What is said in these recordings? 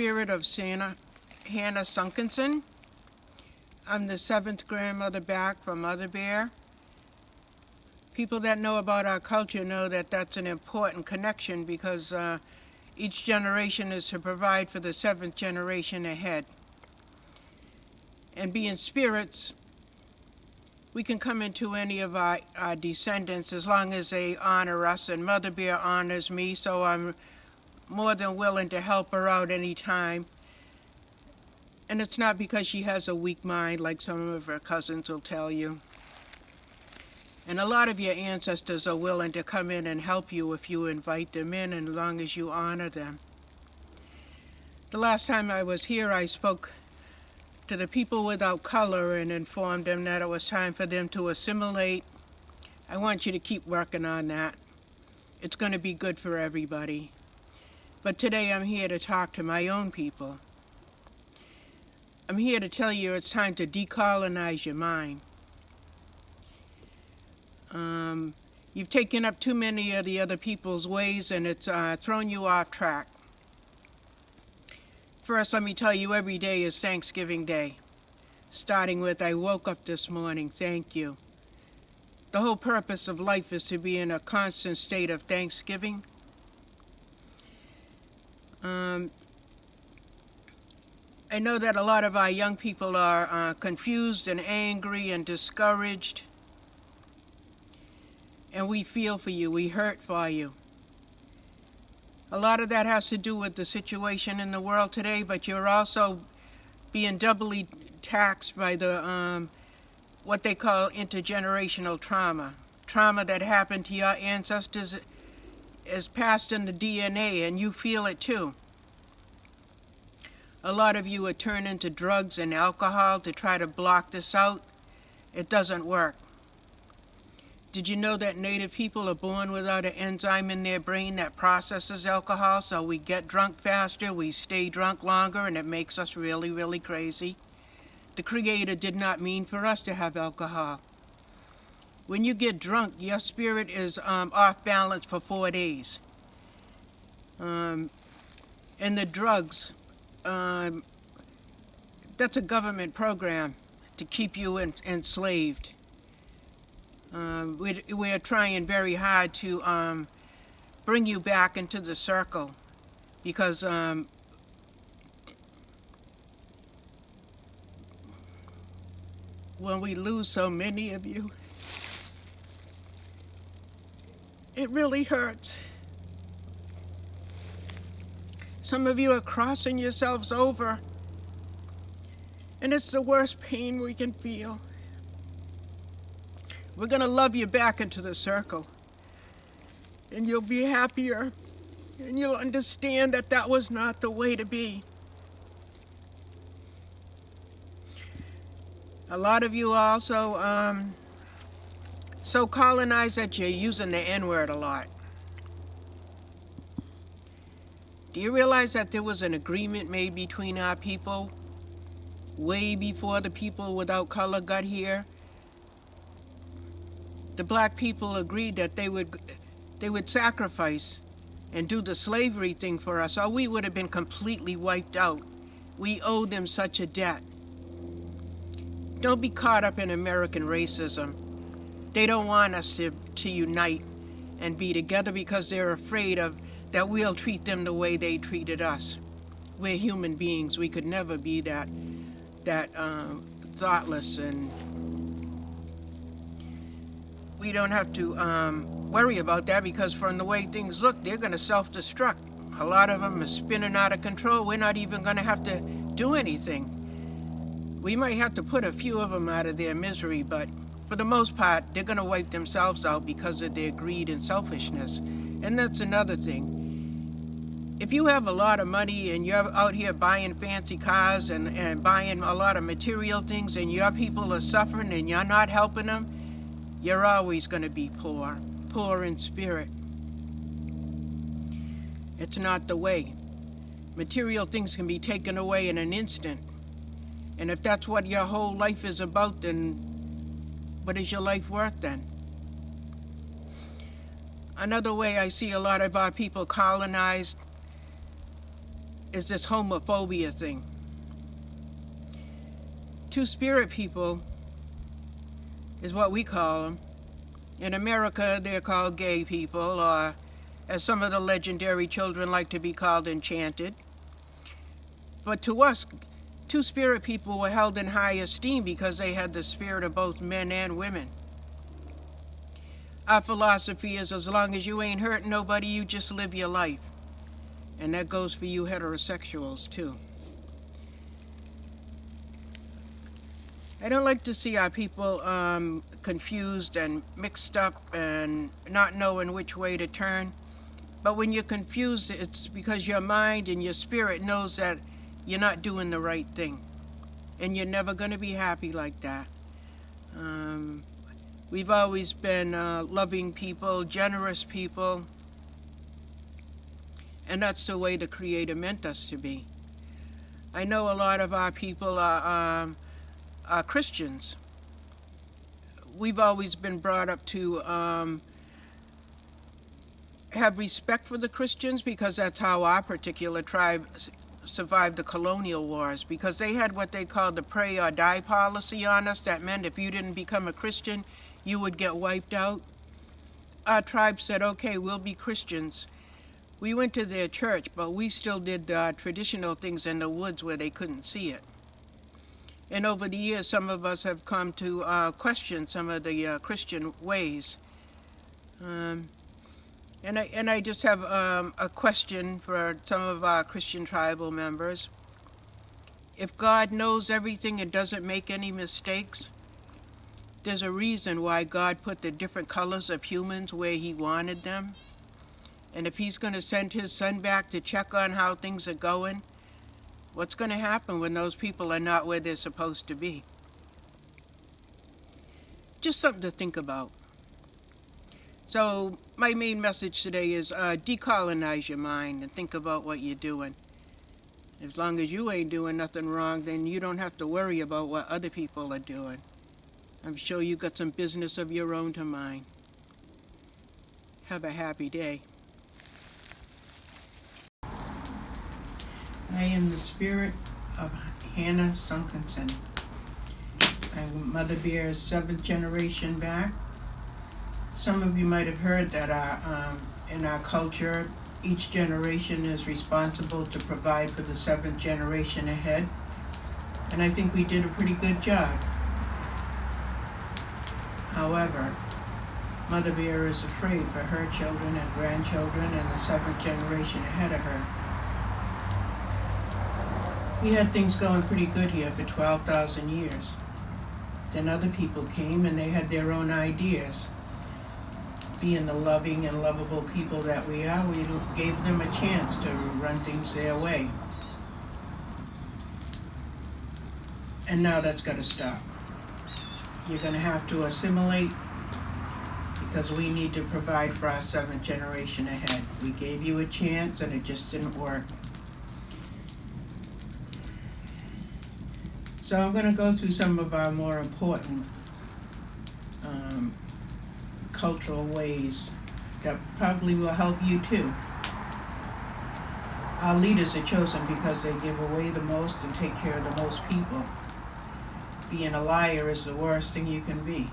spirit of Hannah Sunkinson. I'm the 7th grandmother back from Mother Bear. People that know about our culture know that that's an important connection because each generation is to provide for the 7th generation ahead. And being spirits, we can come into any of our descendants as long as they honor us, and Mother Bear honors me, so I'm more than willing to help her out any time. And it's not because she has a weak mind like some of her cousins will tell you. And a lot of your ancestors are willing to come in and help you if you invite them in, and as long as you honor them. The last time I was here, I spoke to the people without color and informed them that it was time for them to assimilate. I want you to keep working on that. It's going to be good for everybody. But today I'm here to talk to my own people. I'm here to tell you it's time to decolonize your mind. You've taken up too many of the other people's ways, and it's thrown you off track. First, let me tell you, every day is Thanksgiving Day. Starting with, I woke up this morning, thank you. The whole purpose of life is to be in a constant state of thanksgiving. I know that a lot of our young people are confused and angry and discouraged. And we feel for you, we hurt for you. A lot of that has to do with the situation in the world today, but you're also being doubly taxed by the what they call intergenerational trauma. Trauma that happened to your ancestors is passed in the DNA, and you feel it too. A lot of you are turning to drugs and alcohol to try to block this out. It doesn't work. Did you know that Native people are born without an enzyme in their brain that processes alcohol? So we get drunk faster, we stay drunk longer, and it makes us really, really crazy. The Creator did not mean for us to have alcohol. When you get drunk, your spirit is off balance for 4 days. And the drugs, that's a government program to keep you enslaved. We're trying very hard to bring you back into the circle because when we lose so many of you, it really hurts. Some of you are crossing yourselves over, and it's the worst pain we can feel. We're going to love you back into the circle, and you'll be happier, and you'll understand that that was not the way to be. A lot of you are also so colonized that you're using the N-word a lot. Do you realize that there was an agreement made between our people way before the people without color got here? The black people agreed that they would sacrifice and do the slavery thing for us, or we would have been completely wiped out. We owe them such a debt. Don't be caught up in American racism. They don't want us to unite and be together because they're afraid that we'll treat them the way they treated us. We're human beings. We could never be that thoughtless, and we don't have to worry about that because from the way things look, they're going to self-destruct. A lot of them are spinning out of control. We're not even going to have to do anything. We might have to put a few of them out of their misery, but for the most part, they're going to wipe themselves out because of their greed and selfishness. And that's another thing. If you have a lot of money and you're out here buying fancy cars and buying a lot of material things, and your people are suffering and you're not helping them, you're always going to be poor in spirit. It's not the way. Material things can be taken away in an instant. And if that's what your whole life is about, then what is your life worth then? Another way I see a lot of our people colonized is this homophobia thing. Two-spirit people is what we call them. In America, they're called gay people, or as some of the legendary children like to be called, enchanted. But to us, two-spirit people were held in high esteem because they had the spirit of both men and women. Our philosophy is, as long as you ain't hurting nobody, you just live your life. And that goes for you heterosexuals, too. I don't like to see our people confused and mixed up and not knowing which way to turn. But when you're confused, it's because your mind and your spirit knows that you're not doing the right thing. And you're never going to be happy like that. We've always been loving people, generous people. And that's the way the Creator meant us to be. I know a lot of our people are Christians. We've always been brought up to have respect for the Christians because that's how our particular tribe survived the colonial wars, because they had what they called the pray or die policy on us. That meant if you didn't become a Christian, you would get wiped out. Our tribe said, okay, we'll be Christians. We went to their church, but we still did traditional things in the woods where they couldn't see it. And over the years, some of us have come to question some of the Christian ways. And I just have a question for some of our Christian tribal members. If God knows everything and doesn't make any mistakes, there's a reason why God put the different colors of humans where He wanted them. And if He's going to send His Son back to check on how things are going, what's going to happen when those people are not where they're supposed to be? Just something to think about. So my main message today is decolonize your mind and think about what you're doing. As long as you ain't doing nothing wrong, then you don't have to worry about what other people are doing. I'm sure you got some business of your own to mind. Have a happy day. I am the spirit of Hannah Sunkinson. I'm Mother Bear's 7th generation back. Some of you might have heard that in our culture, each generation is responsible to provide for the 7th generation ahead. And I think we did a pretty good job. However, Mother Bear is afraid for her children and grandchildren and the 7th generation ahead of her. We had things going pretty good here for 12,000 years. Then other people came and they had their own ideas. Being the loving and lovable people that we are, we gave them a chance to run things their way. And now that's got to stop. You're going to have to assimilate because we need to provide for our 7th generation ahead. We gave you a chance and it just didn't work. So I'm going to go through some of our more important cultural ways that probably will help you too. Our leaders are chosen because they give away the most and take care of the most people. Being a liar is the worst thing you can be.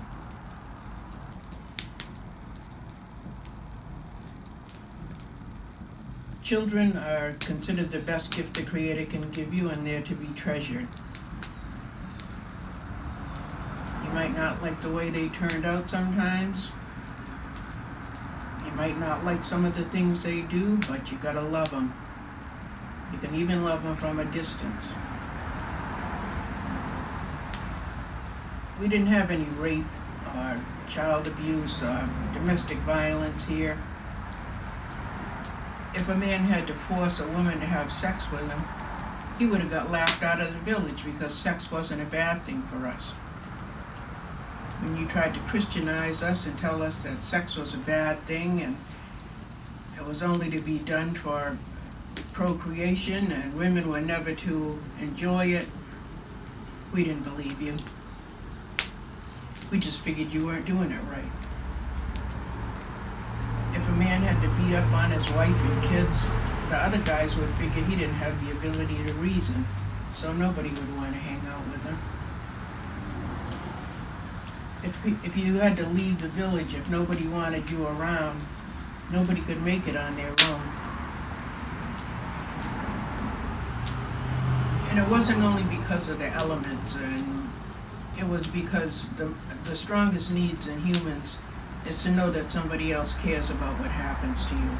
Children are considered the best gift the Creator can give you, and they're to be treasured. You might not like the way they turned out sometimes. You might not like some of the things they do, but you gotta love them. You can even love them from a distance. We didn't have any rape or child abuse or domestic violence here. If a man had to force a woman to have sex with him, he would have got laughed out of the village because sex wasn't a bad thing for us. When you tried to Christianize us and tell us that sex was a bad thing and it was only to be done for procreation and women were never to enjoy it, we didn't believe you. We just figured you weren't doing it right. If a man had to beat up on his wife and kids the other guys would figure he didn't have the ability to reason, so nobody would want to hang out with him. If you had to leave the village, if nobody wanted you around, nobody could make it on their own. And it wasn't only because of the elements, and it was because the strongest needs in humans is to know that somebody else cares about what happens to you.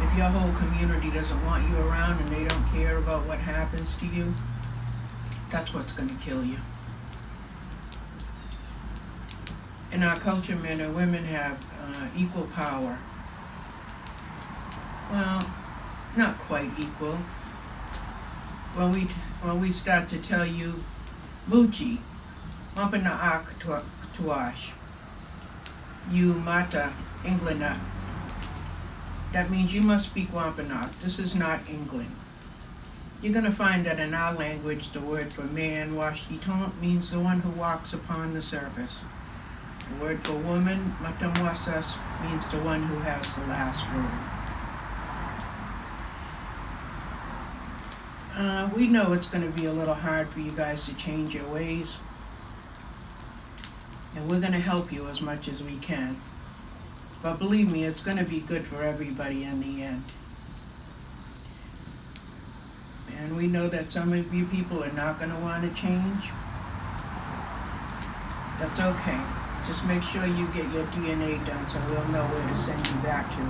If your whole community doesn't want you around and they don't care about what happens to you, that's what's going to kill you. In our culture, men and women have equal power. Well, not quite equal. When we start to tell you, Muchi, Wampanaak Tuash, you Mata Englana, that means you must speak Wampanoag. This is not England. You're going to find that in our language, the word for man, Washiton, means the one who walks upon the surface. The word for woman, Matamwasas, means the one who has the last word. We know it's going to be a little hard for you guys to change your ways, and we're going to help you as much as we can. But believe me, it's going to be good for everybody in the end. And we know that some of you people are not going to want to change. That's okay. Just make sure you get your DNA done so we'll know where to send you back to.